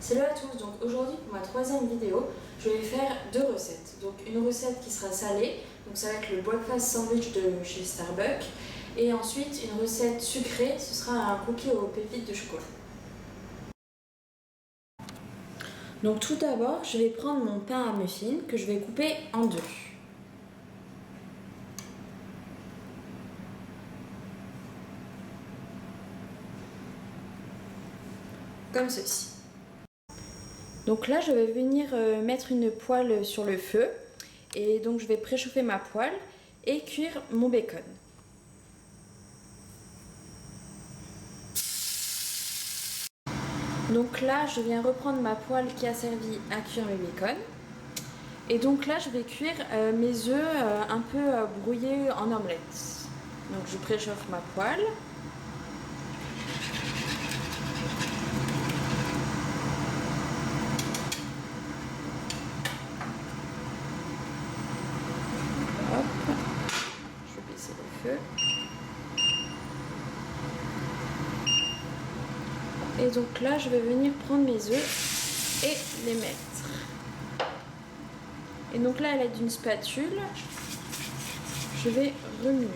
Salut à tous, donc aujourd'hui pour ma troisième vidéo, je vais faire deux recettes. Donc une recette qui sera salée, donc ça va être le breakfast sandwich de chez Starbucks. Et ensuite une recette sucrée, ce sera un cookie aux pépites de chocolat. Donc tout d'abord, je vais prendre mon pain à muffins que je vais couper en deux. Comme ceci. Donc là, je vais venir mettre une poêle sur le feu et donc je vais préchauffer ma poêle et cuire mon bacon. Donc là, je viens reprendre ma poêle qui a servi à cuire mes bacon. Et donc là, je vais cuire mes œufs un peu brouillés en omelette. Donc je préchauffe ma poêle. Hop, je vais baisser le feu. Et donc là, je vais venir prendre mes œufs et les mettre. Et donc là, à l'aide d'une spatule, je vais remuer.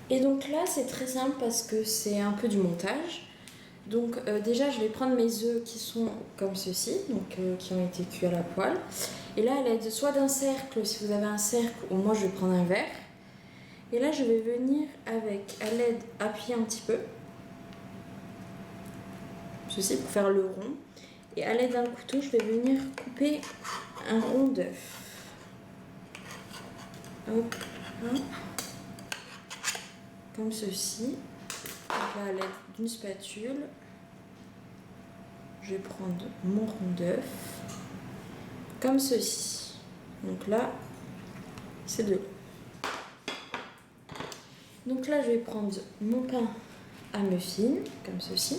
Et donc là, c'est très simple parce que c'est un peu du montage. Donc déjà, je vais prendre mes œufs qui sont comme ceci, donc qui ont été cuits à la poêle. Et là, à l'aide soit d'un cercle, si vous avez un cercle, ou moi je vais prendre un verre. Et là, je vais venir avec, à l'aide, appuyer un petit peu. Ceci pour faire le rond. Et à l'aide d'un couteau, je vais venir couper un rond d'œuf. Hop, hop. Comme ceci. Donc là, à l'aide d'une spatule, je vais prendre mon rond d'œuf. Comme ceci. Donc là, c'est de l'eau. Donc là, je vais prendre mon pain à muffins, comme ceci.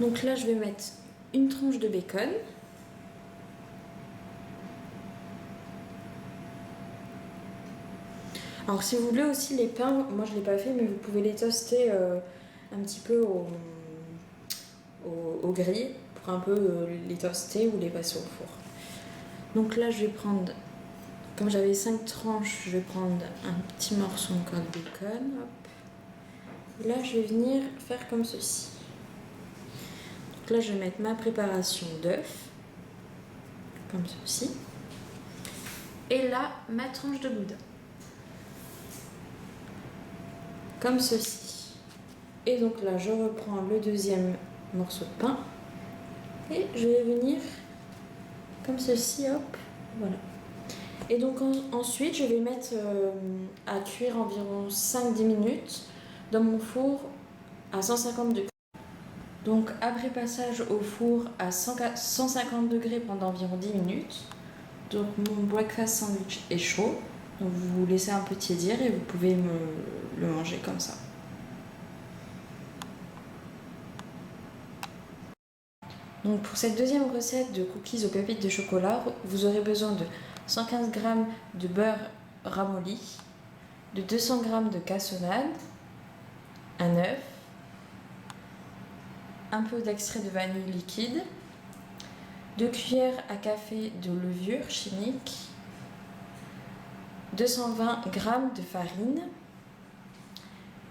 Donc là, je vais mettre une tranche de bacon. Alors si vous voulez aussi les pains, moi je ne l'ai pas fait, mais vous pouvez les toaster un petit peu au grill pour un peu les toaster ou les passer au four. Donc là, je vais prendre, comme j'avais 5 tranches, je vais prendre un petit morceau encore de bacon. Hop. Et là, je vais venir faire comme ceci. Donc là, je vais mettre ma préparation d'œuf, comme ceci. Et là, ma tranche de boudin. Comme ceci. Et donc là, je reprends le deuxième morceau de pain. Et je vais venir comme ceci, hop, voilà. Et donc ensuite, je vais mettre à cuire environ 5-10 minutes dans mon four à 150 degrés. Donc après passage au four à 150 degrés pendant environ 10 minutes, donc mon breakfast sandwich est chaud. Donc vous laissez un peu tiédir et vous pouvez le manger comme ça. Donc pour cette deuxième recette de cookies aux pépites de chocolat, vous aurez besoin de 115 g de beurre ramolli, de 200 g de cassonade, un œuf, un peu d'extrait de vanille liquide, 2 cuillères à café de levure chimique, 220 g de farine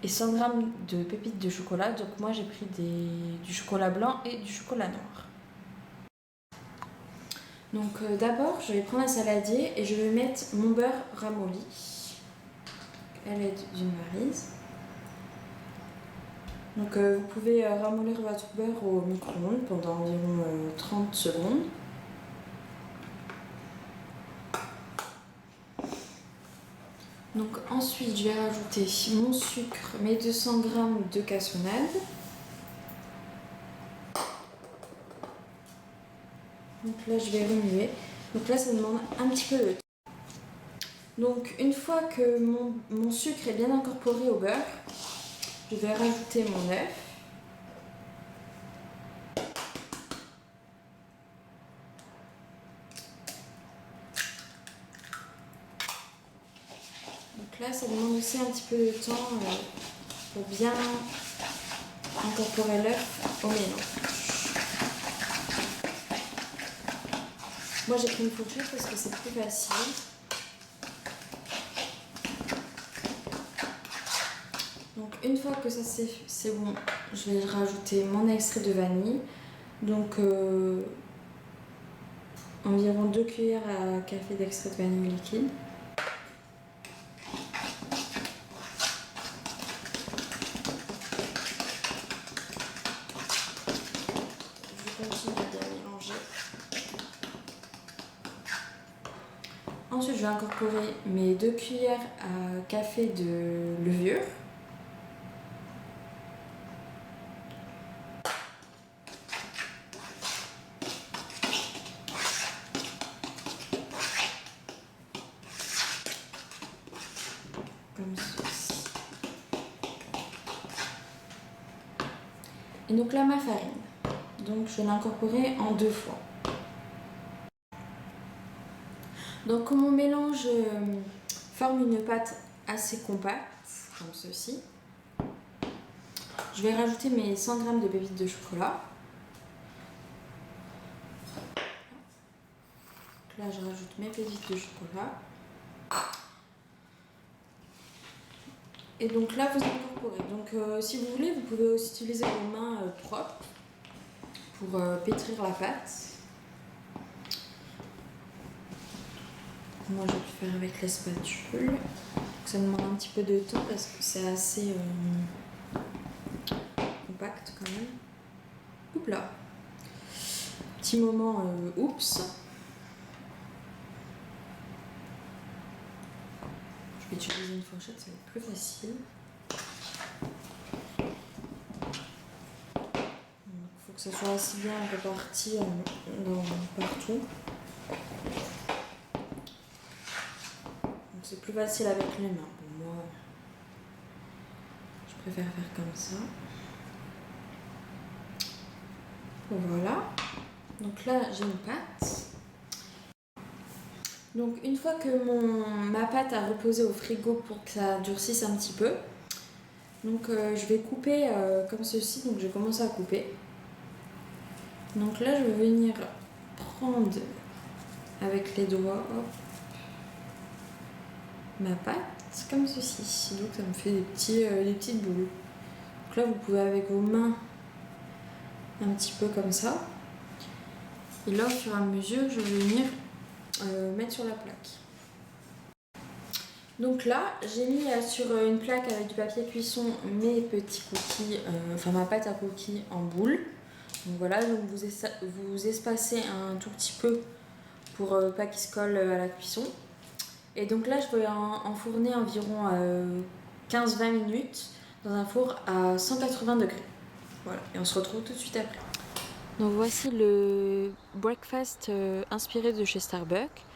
et 100 g de pépites de chocolat. Donc moi j'ai pris du chocolat blanc et du chocolat noir. Donc d'abord je vais prendre un saladier et je vais mettre mon beurre ramolli à l'aide d'une maryse. Donc vous pouvez ramollir votre beurre au micro-ondes pendant environ 30 secondes. Donc ensuite je vais rajouter mon sucre, mes 200 g de cassonade. Donc là je vais remuer. Donc là ça demande un petit peu de temps. Donc une fois que mon sucre est bien incorporé au beurre, je vais rajouter mon œuf. Donc là ça demande aussi un petit peu de temps pour bien incorporer l'œuf au mélange. Moi j'ai pris une fourchette parce que c'est plus facile. Donc une fois que ça c'est bon, je vais rajouter mon extrait de vanille. Donc environ 2 cuillères à café d'extrait de vanille liquide. Je continue à bien mélanger. Ensuite, je vais incorporer mes 2 cuillères à café de levure. Comme ceci. Et donc là, ma farine. Donc je vais l'incorporer en 2 fois. Donc comme mon mélange forme une pâte assez compacte, comme ceci, je vais rajouter mes 100 g de pépites de chocolat. Donc là, je rajoute mes pépites de chocolat. Et donc là, vous incorporez. Donc si vous voulez, vous pouvez aussi utiliser vos mains propres pour pétrir la pâte. Moi, je vais le faire avec la spatule. Ça demande un petit peu de temps parce que c'est assez compact quand même. Oups là. Petit moment oups. Je vais utiliser une fourchette, ça va être plus facile. Il faut que ça soit assez bien réparti partout. Donc c'est plus facile avec les mains. Bon, moi, je préfère faire comme ça. Voilà. Donc là, j'ai une pâte. Donc une fois que ma pâte a reposé au frigo pour que ça durcisse un petit peu, donc je vais couper comme ceci. Donc je vais commencer à couper. Donc là, je vais venir prendre avec les doigts ma pâte comme ceci. Donc ça me fait des petites boules. Donc là, vous pouvez avec vos mains un petit peu comme ça. Et là, au fur et à mesure, je vais venir mettre sur la plaque. Donc là, j'ai mis sur une plaque avec du papier cuisson mes petits cookies, enfin ma pâte à cookies en boule. Donc voilà, donc vous espacez un tout petit peu pour pas qu'ils se collent à la cuisson. Et donc là, je vais enfourner environ 15-20 minutes dans un four à 180 degrés. Voilà, et on se retrouve tout de suite après. Donc voici le breakfast inspiré de chez Starbucks.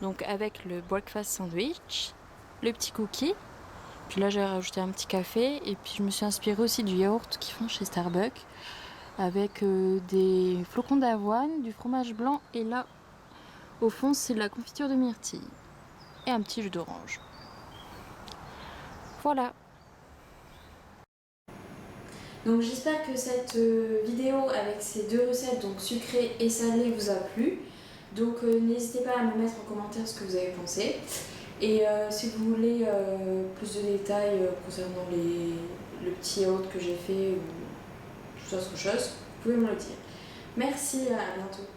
Donc avec le breakfast sandwich, le petit cookie. Puis là, j'ai rajouté un petit café. Et puis je me suis inspirée aussi du yaourt qu'ils font chez Starbucks. Avec des flocons d'avoine, du fromage blanc. Et là, au fond, c'est de la confiture de myrtille. Et un petit jus d'orange. Voilà. Donc j'espère que cette vidéo avec ces deux recettes, donc sucrée et salée, vous a plu. Donc n'hésitez pas à me mettre en commentaire ce que vous avez pensé. Et si vous voulez plus de détails concernant le petit yaourt que j'ai fait ou toute autre chose, vous pouvez me le dire. Merci, à bientôt.